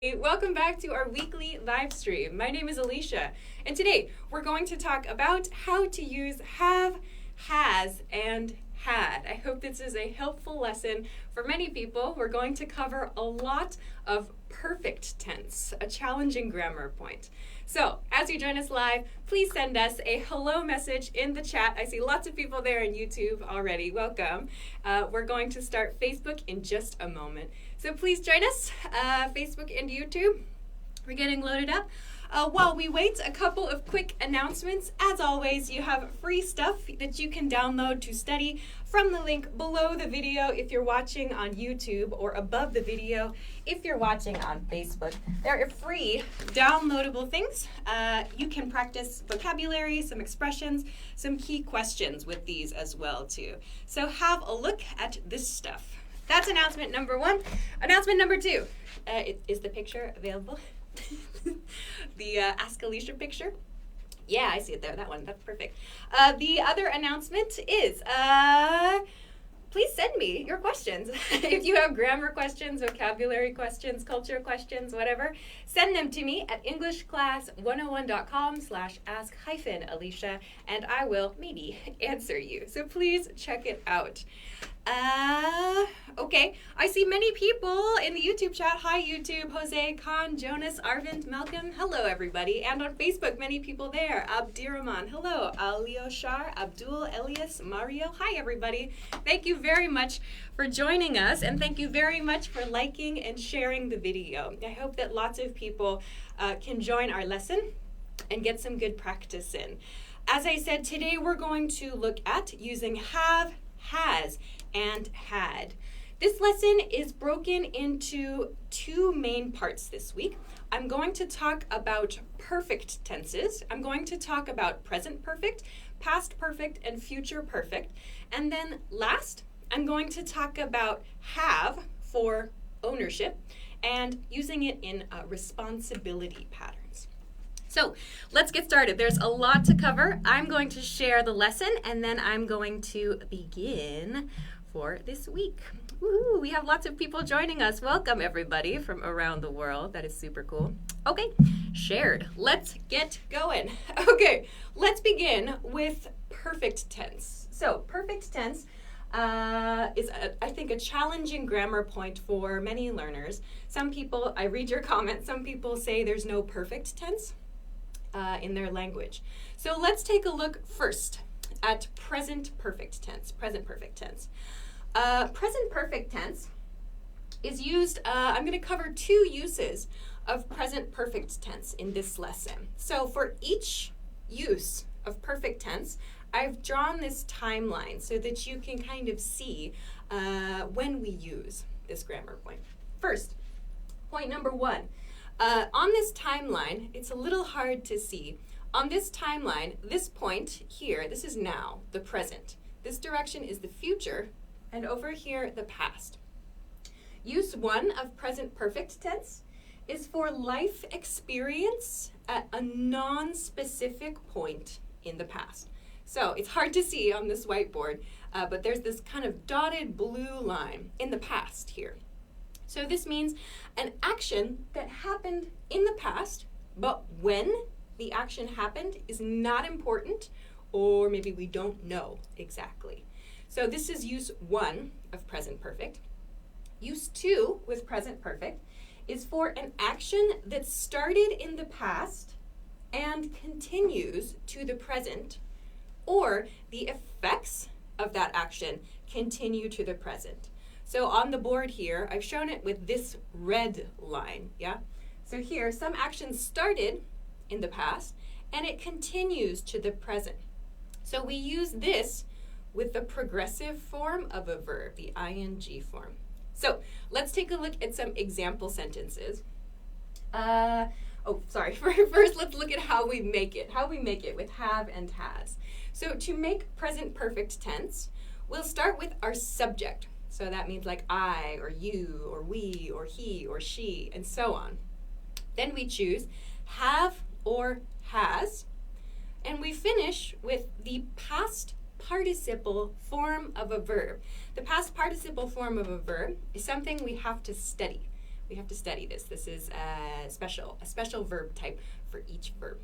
Hey, welcome back to our weekly live stream. My name is Alicia, and today we're going to talk about how to use have, has, and had. I hope this is a helpful lesson for many people. We're going to cover a lot of perfect tense, a challenging grammar point. So, as you join us live, please send us a hello message in the chat. I see lots of people there on YouTube already. Welcome. We're going to start Facebook in just a moment. So please join us, Facebook and YouTube. We're getting loaded up. While we wait, a couple of quick announcements. As always, you have free stuff that you can download to study from the link below the video if you're watching on YouTube, or above the video if you're watching on Facebook. There are free downloadable things. You can practice vocabulary, some expressions, some key questions with these as well too. So have a look at this stuff. That's announcement number one. Announcement number two. Is the picture available? The Ask Alicia picture? Yeah, I see it there. That one. That's perfect. The other announcement is please send me your questions. If you have grammar questions, vocabulary questions, culture questions, whatever, send them to me at englishclass101.com/ask-Alicia, and I will maybe answer you. So please check it out. Okay, I see many people in the YouTube chat. Hi, YouTube, Jose, Khan, Jonas, Arvind, Malcolm. Hello, everybody. And on Facebook, many people there. Abdirahman, hello. Alioshar, Abdul, Elias, Mario. Hi, everybody. Thank you very much for joining us, and thank you very much for liking and sharing the video. I hope that lots of people can join our lesson and get some good practice in. As I said, today we're going to look at using have, has, and had. This lesson is broken into two main parts this week. I'm going to talk about perfect tenses. I'm going to talk about present perfect, past perfect, and future perfect. And then last, I'm going to talk about have for ownership and using it in responsibility patterns. So let's get started. There's a lot to cover. I'm going to share the lesson, and then I'm going to begin for this week. Woohoo, we have lots of people joining us. Welcome, everybody, from around the world. That is super cool. Okay, shared. Let's get going. Okay, let's begin with perfect tense. So perfect tense is, I think, a challenging grammar point for many learners. Some people, I read your comments, some people say there's no perfect tense in their language. So let's take a look first at present perfect tense. Present perfect tense. Present perfect tense is used, I'm going to cover two uses of present perfect tense in this lesson. So for each use of perfect tense, I've drawn this timeline so that you can kind of see when we use this grammar point. First, point number one. On this timeline, it's a little hard to see. On this timeline, this point here, this is now, the present. This direction is the future, and over here, the past. Use one of present perfect tense is for life experience at a non-specific point in the past. So it's hard to see on this whiteboard, but there's this kind of dotted blue line in the past here. So this means an action that happened in the past, but when the action happened is not important, or maybe we don't know exactly. So this is use one of present perfect. Use two with present perfect is for an action that started in the past and continues to the present, or the effects of that action continue to the present. So on the board here, I've shown it with this red line, yeah? So here, some action started in the past, and it continues to the present. So we use this with the progressive form of a verb, the ing form. So let's take a look at some example sentences. First let's look at how we make it with have and has. So to make present perfect tense, we'll start with our subject. So that means like I, or you, or we, or he, or she, and so on. Then we choose have or has, and we finish with the past participle form of a verb. The past participle form of a verb is something we have to study. We have to study this. This is a special verb type for each verb.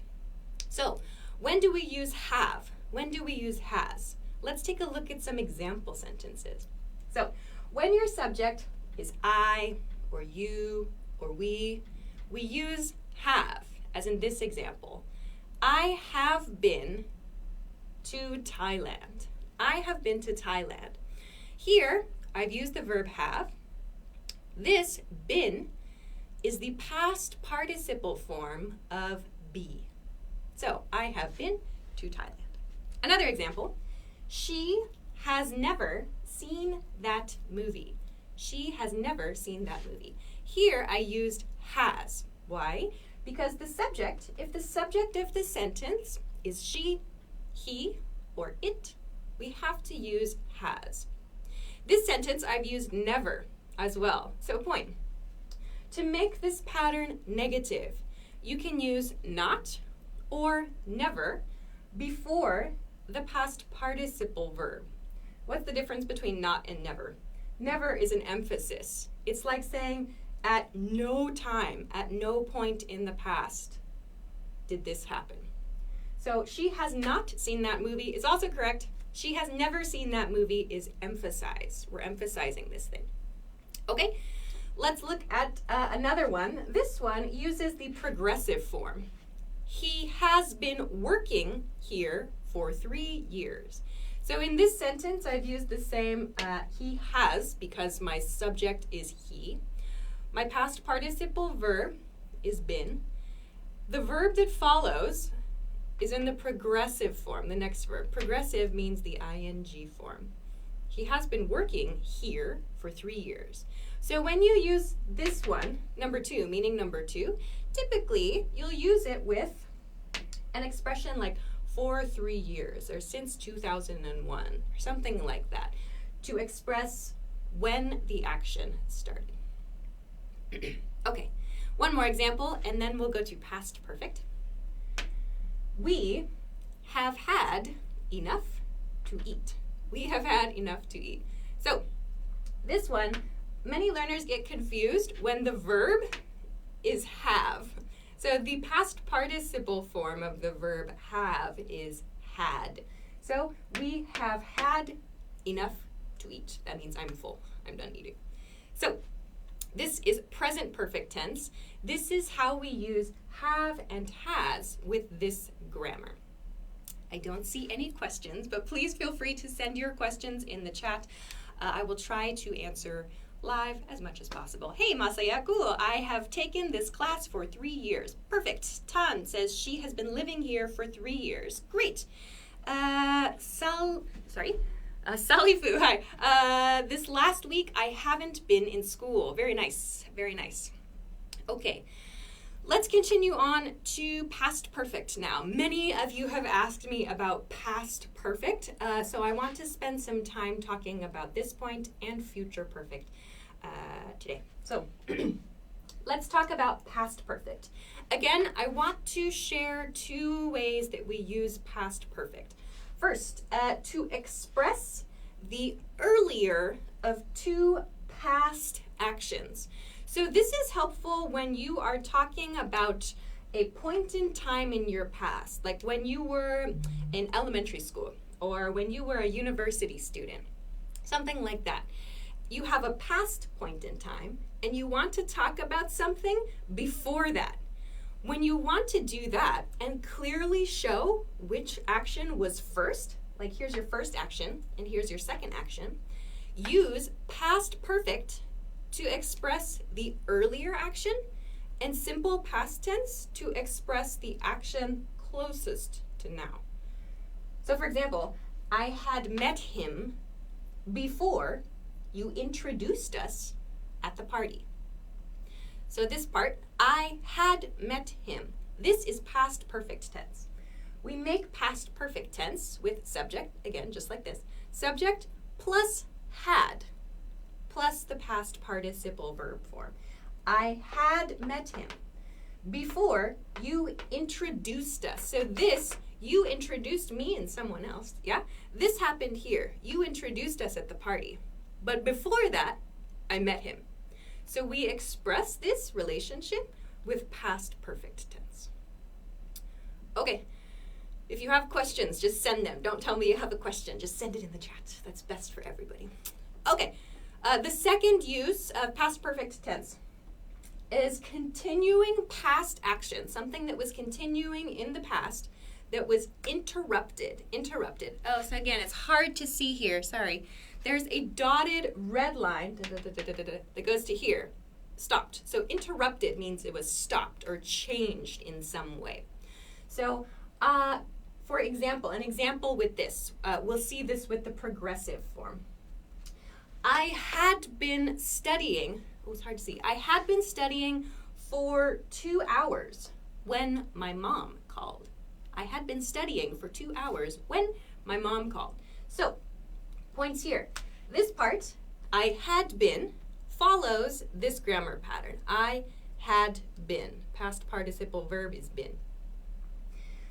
So, when do we use have? When do we use has? Let's take a look at some example sentences. So, when your subject is I, or you, or we use have, as in this example. I have been to Thailand. I have been to Thailand. Here, I've used the verb have. This, been, is the past participle form of be. So, I have been to Thailand. Another example, she has never seen that movie. She has never seen that movie. Here, I used has. Why? Because the subject, if the subject of the sentence is she, he, or it, we have to use has. This sentence, I've used never as well. So point. To make this pattern negative, you can use not or never before the past participle verb. What's the difference between not and never? Never is an emphasis. It's like saying, at no time, at no point in the past did this happen. So she has not seen that movie is also correct. She has never seen that movie is emphasized. We're emphasizing this thing. Okay, let's look at another one. This one uses the progressive form. He has been working here for 3 years. So in this sentence, I've used the same he has because my subject is he. My past participle verb is been. The verb that follows is in the progressive form, the next verb. Progressive means the ing form. He has been working here for 3 years. So when you use this one, number 2, meaning number 2, typically you'll use it with an expression like for 3 years or since 2001 or something like that to express when the action started. Okay, one more example and then we'll go to past perfect. We have had enough to eat. We have had enough to eat. So this one, many learners get confused when the verb is have. So the past participle form of the verb have is had. So we have had enough to eat. That means I'm full. I'm done eating. So this is present perfect tense. This is how we use have and has with this grammar. I don't see any questions, but please feel free to send your questions in the chat. I will try to answer live as much as possible. Hey, Masaya, cool. I have taken this class for 3 years. Perfect. Tan says she has been living here for 3 years. Great. Salifu, hi. This last week, I haven't been in school. Very nice. Very nice. Okay. Let's continue on to past perfect now. Many of you have asked me about past perfect, so I want to spend some time talking about this point and future perfect today. So let's talk about past perfect. Again, I want to share 2 ways that we use past perfect. First, to express the earlier of 2 past actions. So this is helpful when you are talking about a point in time in your past, like when you were in elementary school or when you were a university student, something like that. You have a past point in time and you want to talk about something before that. When you want to do that and clearly show which action was first, like here's your first action and here's your second action, use past perfect to express the earlier action and simple past tense to express the action closest to now. So for example, I had met him before you introduced us at the party. So this part, I had met him. This is past perfect tense. We make past perfect tense with subject, again, just like this. Subject plus had, plus the past participle verb form. I had met him before you introduced us. So this, you introduced me and someone else, yeah? This happened here. You introduced us at the party. But before that, I met him. So we express this relationship with past perfect tense. Okay, if you have questions, just send them. Don't tell me you have a question. Just send it in the chat. That's best for everybody. Okay, the second use of past perfect tense is continuing past action, something that was continuing in the past that was interrupted. Oh, so again, it's hard to see here. Sorry. There's a dotted red line that goes to here. Stopped. So interrupted means it was stopped or changed in some way. So, for example, an example with this, we'll see this with the progressive form. I had been studying, it's hard to see, I had been studying for 2 hours when my mom called. I had been studying for 2 hours when my mom called. So, points here. This part, I had been, follows this grammar pattern. I had been. Past participle verb is been.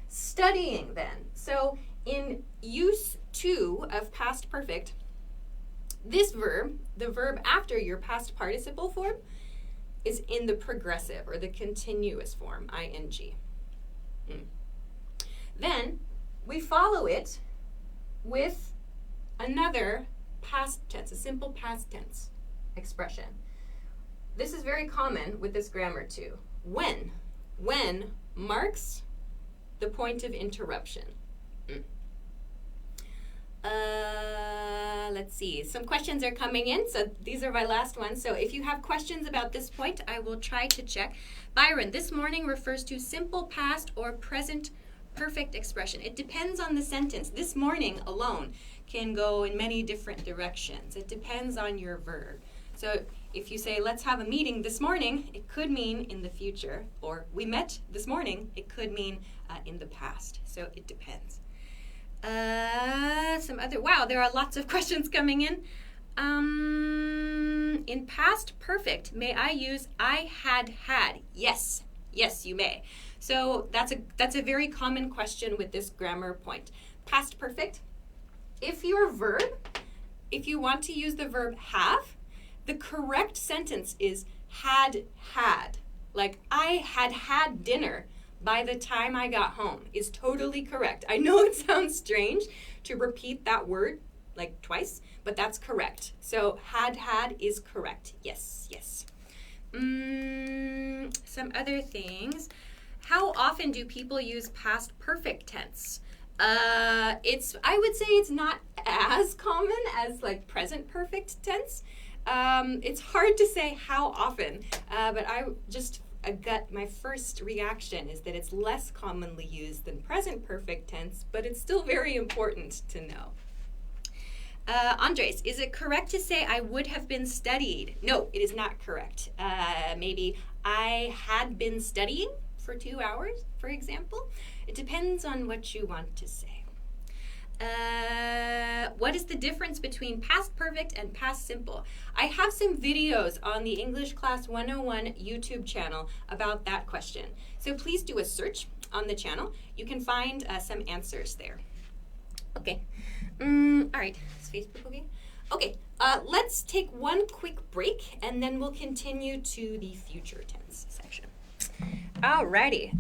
Studying then. So in use 2 of past perfect, this verb, the verb after your past participle form, is in the progressive or the continuous form, ing. Then we follow it with another past tense, a simple past tense expression. This is very common with this grammar too. When marks the point of interruption. Let's see. Some questions are coming in, so these are my last ones. So if you have questions about this point, I will try to check. Byron, this morning refers to simple past or present perfect expression. It depends on the sentence. This morning alone can go in many different directions. It depends on your verb. So if you say, let's have a meeting this morning, it could mean in the future. Or we met this morning, it could mean in the past. So it depends. Wow, there are lots of questions coming in. In past perfect, may I use I had? Yes, you may. So that's a very common question with this grammar point. Past perfect, if you want to use the verb have, the correct sentence is had. Like, I had dinner by the time I got home is totally correct. I know it sounds strange to repeat that word like twice, but that's correct. So had is correct. Yes. Some other things. How often do people use past perfect tense? I would say it's not as common as like present perfect tense. It's hard to say how often, but my first reaction is that it's less commonly used than present perfect tense, but it's still very important to know. Andres, is it correct to say I would have been studied? No, it is not correct. Maybe I had been studying for 2 hours, for example. It depends on what you want to say. What is the difference between past perfect and past simple? I have some videos on the English Class 101 YouTube channel about that question. So please do a search on the channel. You can find some answers there. Okay. All right. Is Facebook okay? Okay. Let's take one quick break, and then we'll continue to the future tense section. Alrighty,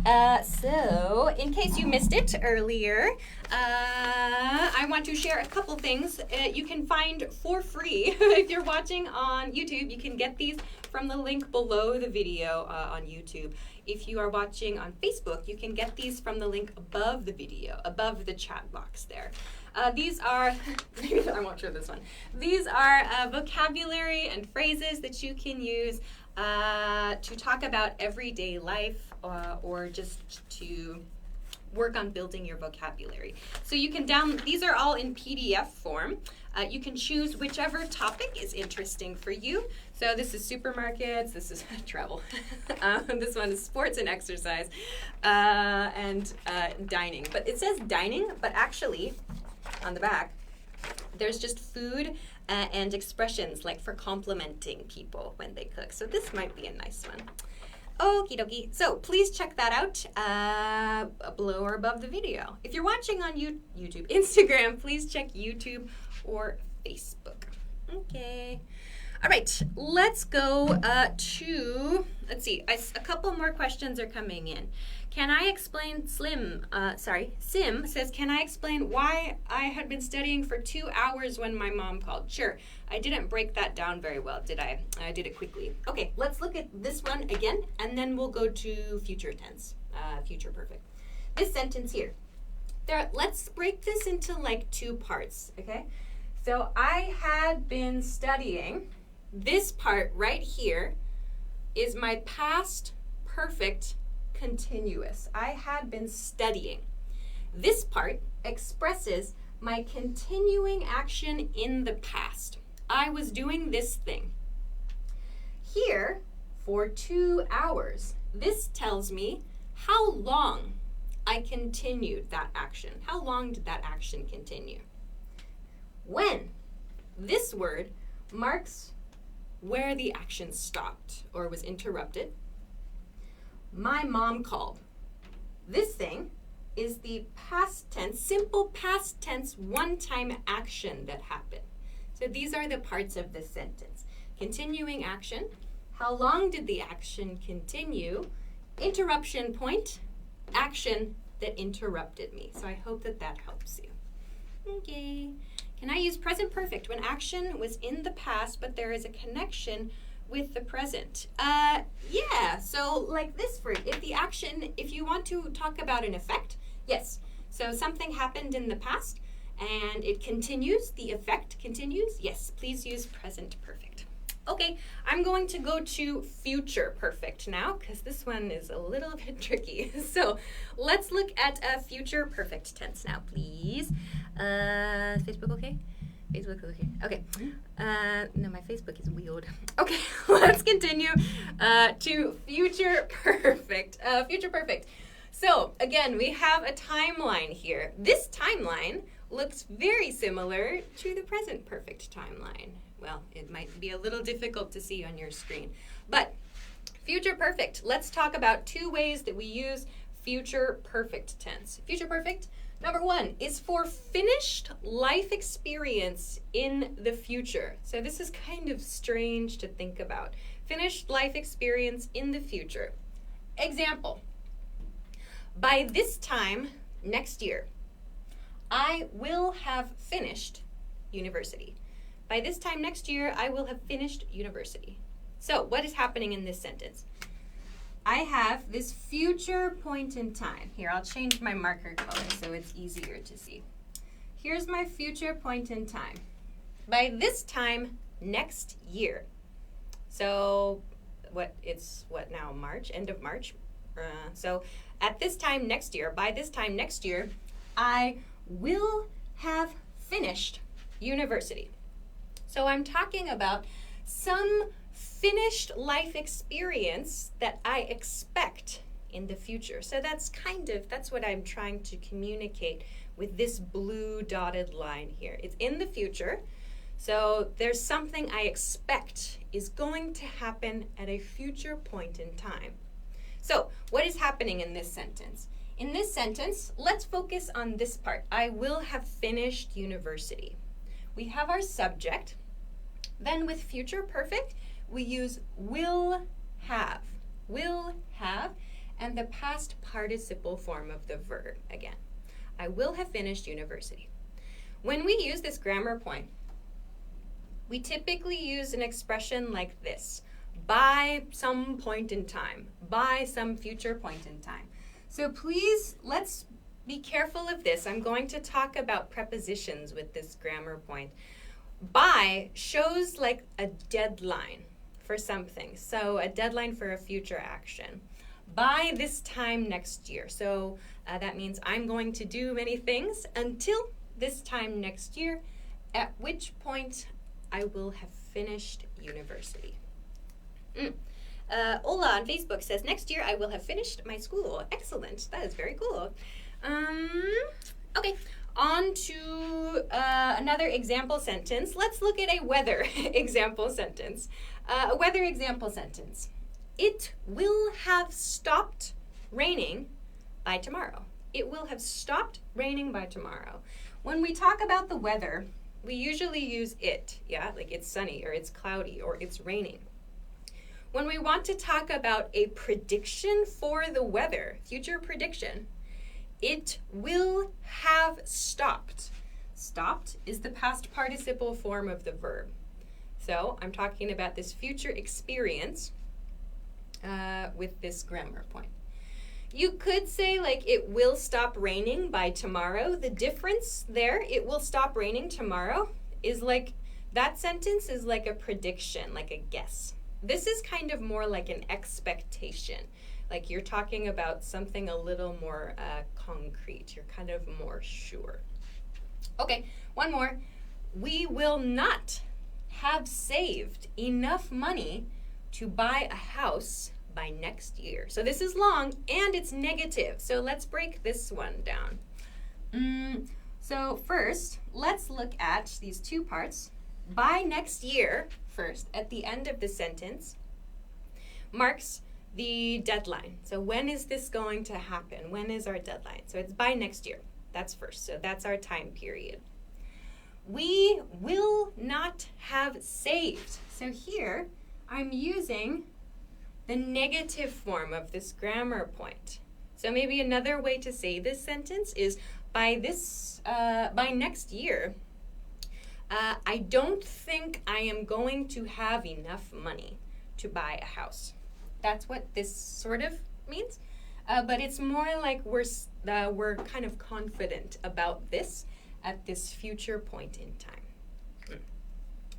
so in case you missed it earlier, I want to share a couple things you can find for free. If you're watching on YouTube, you can get these from the link below the video on YouTube. If you are watching on Facebook, you can get these from the link above the video, above the chat box there. These are, I won't show this one. These are vocabulary and phrases that you can use to talk about everyday life or just to work on building your vocabulary. So you can these are all in PDF form. You can choose whichever topic is interesting for you. So this is supermarkets, this is travel. This one is sports and exercise, and dining. But it says dining, but actually on the back, there's just food and expressions like for complimenting people when they cook. So this might be a nice one. Okie dokie. So please check that out below or above the video. If you're watching on YouTube, Instagram, please check YouTube or Facebook. Okay. All right, let's go to, let's see, a couple more questions are coming in. Can I explain, Sim says, can I explain why I had been studying for 2 hours when my mom called? Sure, I didn't break that down very well, did I? I did it quickly. Okay, let's look at this one again, and then we'll go to future tense, future perfect. This sentence here. Let's break this into like 2 parts, okay? So I had been studying. This part right here is my past perfect continuous. I had been studying. This part expresses my continuing action in the past. I was doing this thing. Here, for 2 hours, this tells me how long I continued that action. How long did that action continue? When, this word marks where the action stopped or was interrupted. My mom called. This thing is the past tense, simple past tense, one-time action that happened. So these are the parts of this sentence. Continuing action. How long did the action continue? Interruption point. Action that interrupted me. So I hope that that helps you. Okay. Can I use present perfect when action was in the past, but there is a connection with the present? Yeah, so like this for if you want to talk about an effect, yes. So something happened in the past and it continues, the effect continues, yes, please use present perfect. Okay, I'm going to go to future perfect now because this one is a little bit tricky. So let's look at a future perfect tense now, please. Facebook okay? Facebook okay. Okay. No, my Facebook is weird. Okay, let's continue to future perfect. Future perfect. So again, we have a timeline here. This timeline looks very similar to the present perfect timeline. Well, it might be a little difficult to see on your screen. But future perfect, let's talk about 2 ways that we use future perfect tense. Future perfect, number 1, is for finished life experience in the future. So this is kind of strange to think about. Finished life experience in the future. Example, by this time next year, I will have finished university. By this time next year, I will have finished university. So what is happening in this sentence? I have this future point in time. Here, I'll change my marker color so it's easier to see. Here's my future point in time. By this time next year. So it's now, March, end of March. So at this time next year, by this time next year, I will have finished university. So I'm talking about some finished life experience that I expect in the future. So that's what I'm trying to communicate with this blue dotted line here. It's in the future. So there's something I expect is going to happen at a future point in time. So what is happening in this sentence? In this sentence, let's focus on this part. I will have finished university. We have our subject. Then with future perfect, we use will have, and the past participle form of the verb again. I will have finished university. When we use this grammar point, we typically use an expression like this, by some point in time, by some future point in time. So please, let's be careful of this. I'm going to talk about prepositions with this grammar point. By shows like a deadline for something. So a deadline for a future action. By this time next year. So that means I'm going to do many things until this time next year, at which point I will have finished university. Ola on Facebook says, next year I will have finished my school. Excellent. That is very cool. Okay. On to another example sentence. Let's look at a weather example sentence. A weather example sentence. It will have stopped raining by tomorrow. It will have stopped raining by tomorrow. When we talk about the weather, we usually use it, yeah? Like it's sunny or it's cloudy or it's raining. When we want to talk about a prediction for the weather, future prediction, it will have stopped. Stopped is the past participle form of the verb. So I'm talking about this future experience with this grammar point. You could say like it will stop raining by tomorrow. The difference there, it will stop raining tomorrow, is like that sentence is like a prediction, like a guess. This is kind of more like an expectation. Like you're talking about something a little more concrete. You're kind of more sure. Okay, one more. We will not have saved enough money to buy a house by next year. So this is long and it's negative. So let's break this one down. So first, let's look at these two parts. By next year, first, at the end of the sentence, marks the deadline. So when is this going to happen? When is our deadline? So it's by next year. That's first. So that's our time period. We will not have saved. So here, I'm using the negative form of this grammar point. So maybe another way to say this sentence is by next year, I don't think I am going to have enough money to buy a house. That's what this sort of means. But it's more like we're kind of confident about this at this future point in time.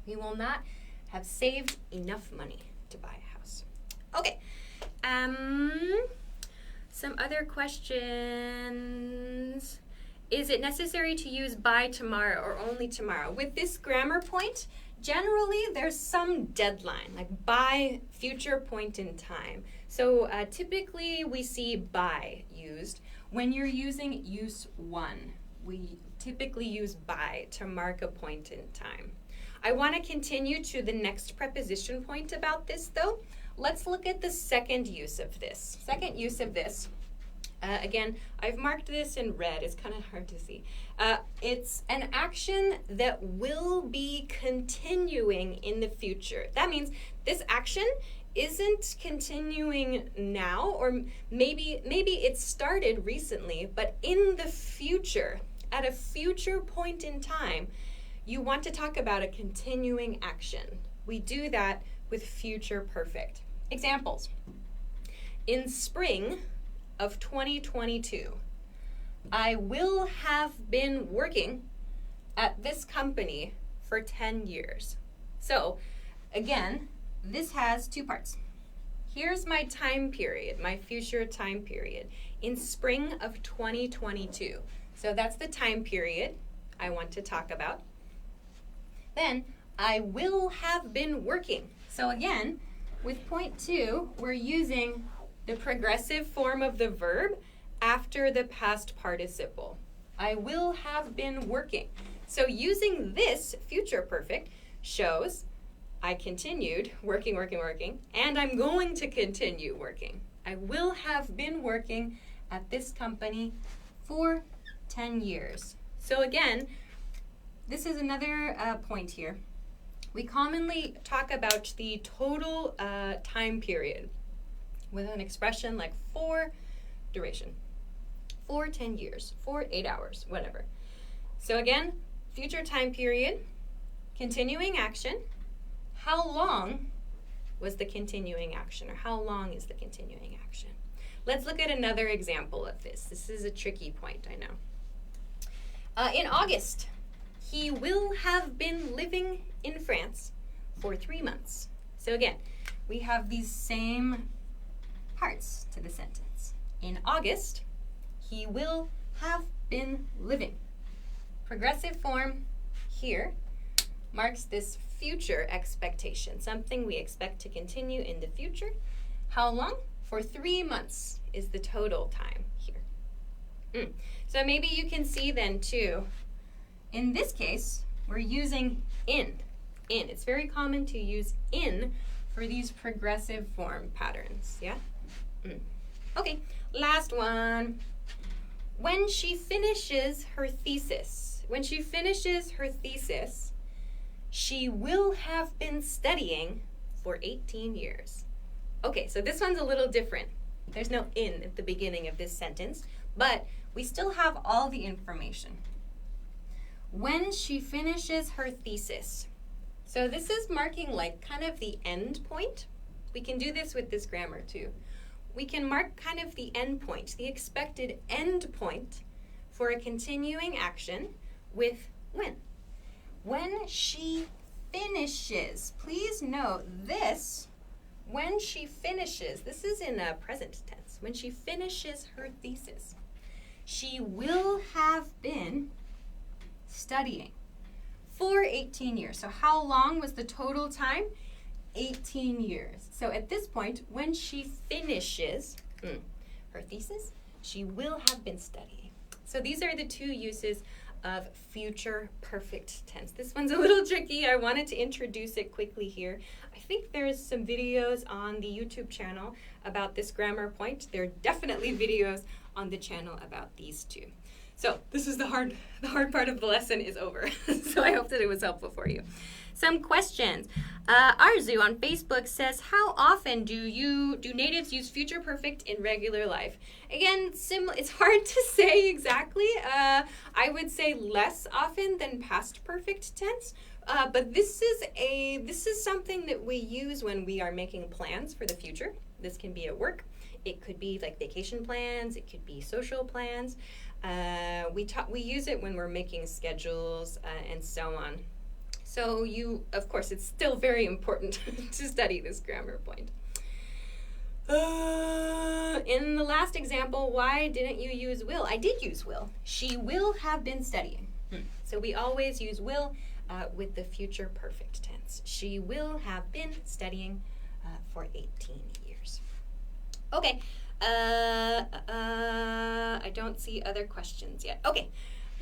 We will not have saved enough money to buy a house. Okay. Some other questions. Is it necessary to use by tomorrow or only tomorrow? With this grammar point, generally there's some deadline, like by future point in time. So typically we see by used. When you're using use one, we typically use by to mark a point in time. I want to continue to the next preposition point about this though. Let's look at the second use of this. Second use of this. Again, I've marked this in red. It's kind of hard to see. It's an action that will be continuing in the future. That means this action isn't continuing now, or maybe it started recently, but in the future, at a future point in time, you want to talk about a continuing action. We do that with future perfect. Examples. In spring of 2022, I will have been working at this company for 10 years. So, again, this has two parts. Here's my time period, my future time period, in spring of 2022. So that's the time period I want to talk about. Then, I will have been working. So again, with point two, we're using the progressive form of the verb after the past participle. I will have been working. So using this future perfect shows I continued working, and I'm going to continue working. I will have been working at this company for 10 years. So again, this is another point here. We commonly talk about the total time period with an expression like for duration, for 10 years, for 8 hours, whatever. So again, future time period, continuing action. How long was the continuing action, or how long is the continuing action? Let's look at another example of this. This is a tricky point, I know. In August, he will have been living in France for 3 months. So again, we have these same parts to the sentence. In August, he will have been living. Progressive form here marks this future expectation, something we expect to continue in the future. How long? For 3 months is the total time here. So maybe you can see then too, in this case, we're using in. It's very common to use in for these progressive form patterns, yeah? Okay, last one. When she finishes her thesis, when she finishes her thesis, she will have been studying for 18 years. Okay, so this one's a little different. There's no in at the beginning of this sentence, but we still have all the information. When she finishes her thesis. So this is marking like kind of the end point. We can do this with this grammar too. We can mark kind of the end point, the expected end point for a continuing action with when. When she finishes. Please note this, when she finishes, this is in a present tense. When she finishes her thesis, she will have been studying for 18 years. So how long was the total time? 18 years. So at this point, when she finishes her thesis, she will have been studying. So these are the two uses of future perfect tense. This one's a little tricky. I wanted to introduce it quickly here. I think there's some videos on the YouTube channel about this grammar point. There are definitely videos on the channel about these two. So this is the hard part of the lesson is over. So I hope that it was helpful for you. Some questions. Arzu on Facebook says, how often do natives use future perfect in regular life? Again, it's hard to say exactly. I would say less often than past perfect tense. But this is something that we use when we are making plans for the future. This can be at work. It could be like vacation plans. It could be social plans. We use it when we're making schedules and so on. So of course, it's still very important to study this grammar point. In the last example, why didn't you use will? I did use will. She will have been studying. So we always use will with the future perfect tense. She will have been studying for 18 years. Okay. I don't see other questions yet. Okay.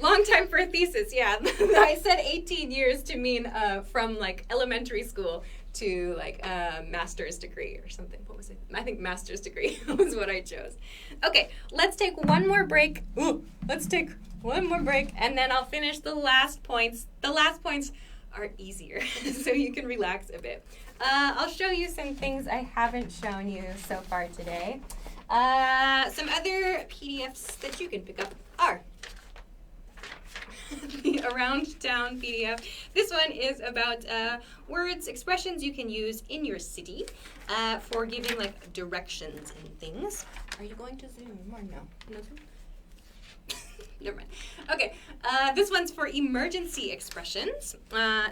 Long time for a thesis, yeah. I said 18 years to mean from like elementary school to like a master's degree or something. What was it? I think master's degree was what I chose. Okay, let's take one more break. Let's take one more break and then I'll finish the last points. The last points are easier, so you can relax a bit. I'll show you some things I haven't shown you so far today. Some other PDFs that you can pick up are the Around Town PDF. This one is about words, expressions you can use in your city for giving like directions and things. Are you going to Zoom or no? No Zoom? Never mind. Okay, this one's for emergency expressions.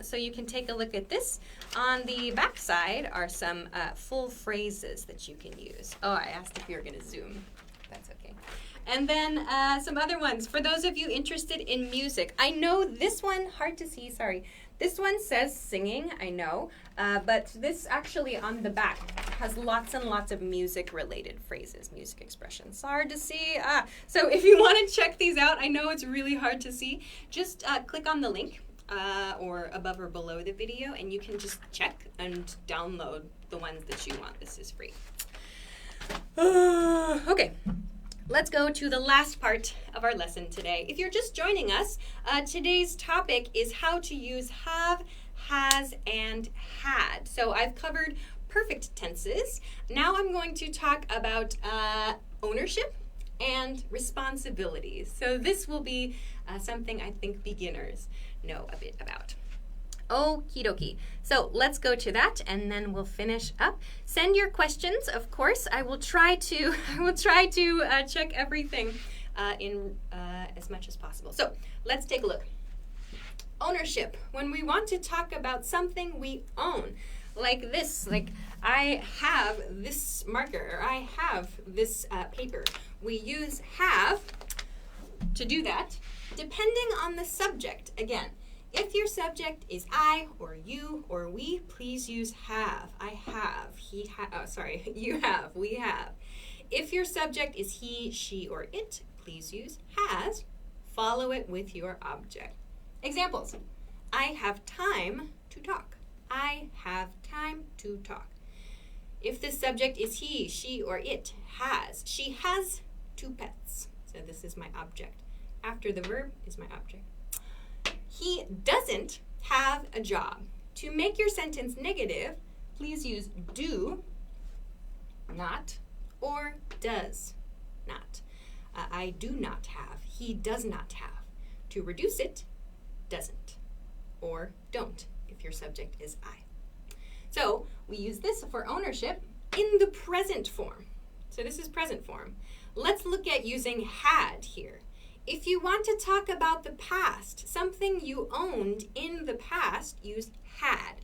So you can take a look at this. On the back side are some full phrases that you can use. Oh, I asked if you were going to Zoom. That's okay. And then some other ones. For those of you interested in music, I know this one, hard to see, sorry. This one says singing, I know, but this actually on the back has lots and lots of music-related phrases, music expressions. It's hard to see. So if you want to check these out, I know it's really hard to see, just click on the link or above or below the video, and you can just check and download the ones that you want. This is free. Okay. Let's go to the last part of our lesson today. If you're just joining us, today's topic is how to use have, has, and had. So I've covered perfect tenses. Now I'm going to talk about ownership and responsibilities. So this will be something I think beginners know a bit about. Okie dokie. So let's go to that and then we'll finish up. Send your questions, of course. I will try to check everything in as much as possible. So let's take a look. Ownership. When we want to talk about something we own, like this, like I have this marker, or I have this paper. We use have to do that, depending on the subject again. If your subject is I or you or we, please use have. I have, you have, we have. If your subject is he, she, or it, please use has. Follow it with your object. Examples. I have time to talk. I have time to talk. If the subject is he, she, or it, has. She has 2 pets. So this is my object. After the verb is my object. He doesn't have a job. To make your sentence negative, please use do not or does not. I do not have. He does not have. To reduce it, doesn't or don't if your subject is I. So we use this for ownership in the present form. So this is present form. Let's look at using had here. If you want to talk about the past, something you owned in the past, use had.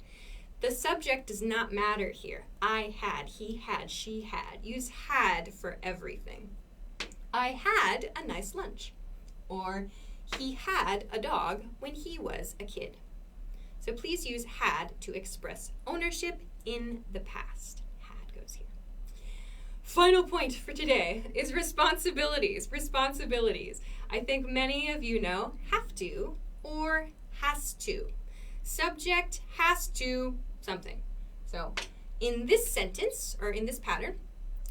The subject does not matter here. I had, he had, she had. Use had for everything. I had a nice lunch. Or he had a dog when he was a kid. So please use had to express ownership in the past. Had goes here. Final point for today is responsibilities. Responsibilities. I think many of you know have to or has to. Subject has to something. So in this sentence, or in this pattern,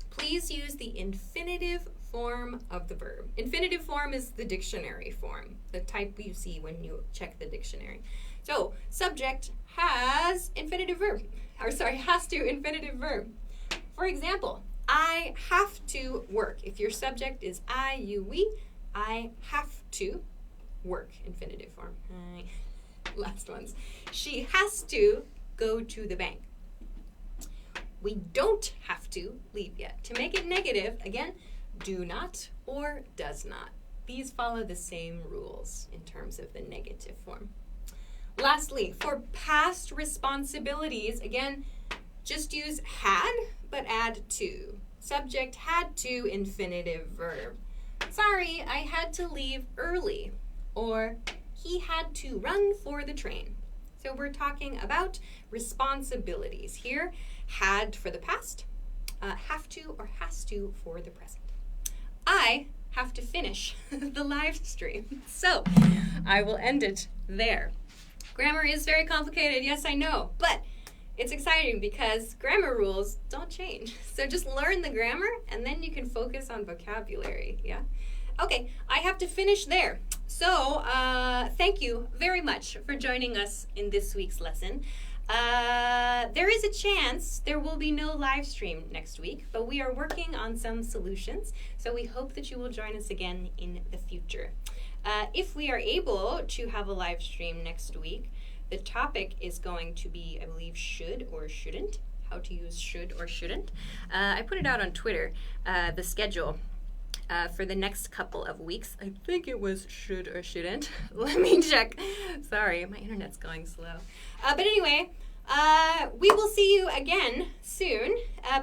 please use the infinitive form of the verb. Infinitive form is the dictionary form, the type you see when you check the dictionary. So subject has infinitive verb, has to infinitive verb. For example, I have to work. If your subject is I, you, we, I have to work, infinitive form. Last ones. She has to go to the bank. We don't have to leave yet. To make it negative, again, do not or does not. These follow the same rules in terms of the negative form. Lastly, for past responsibilities, again, just use had, but add to. Subject had to, infinitive verb. Sorry, I had to leave early. Or he had to run for the train. So we're talking about responsibilities here. Had for the past, have to or has to for the present. I have to finish the live stream. So I will end it there. Grammar is very complicated, yes, I know, but it's exciting because grammar rules don't change. So just learn the grammar and then you can focus on vocabulary, yeah? Okay, I have to finish there. So thank you very much for joining us in this week's lesson. There is a chance there will be no live stream next week, but we are working on some solutions, so we hope that you will join us again in the future. If we are able to have a live stream next week, the topic is going to be, I believe, should or shouldn't, how to use should or shouldn't. I put it out on Twitter, the schedule. For the next couple of weeks. I think it was should or shouldn't. Let me check. Sorry, my internet's going slow. But anyway, we will see you again soon.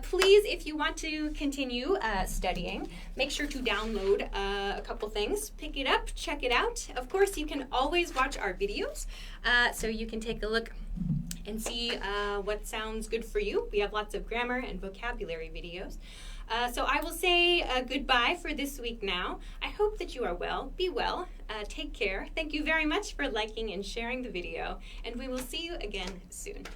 Please, if you want to continue studying, make sure to download a couple things. Pick it up, check it out. Of course, you can always watch our videos, so you can take a look and see what sounds good for you. We have lots of grammar and vocabulary videos. So I will say goodbye for this week now. I hope that you are well. Be well. Take care. Thank you very much for liking and sharing the video, and we will see you again soon.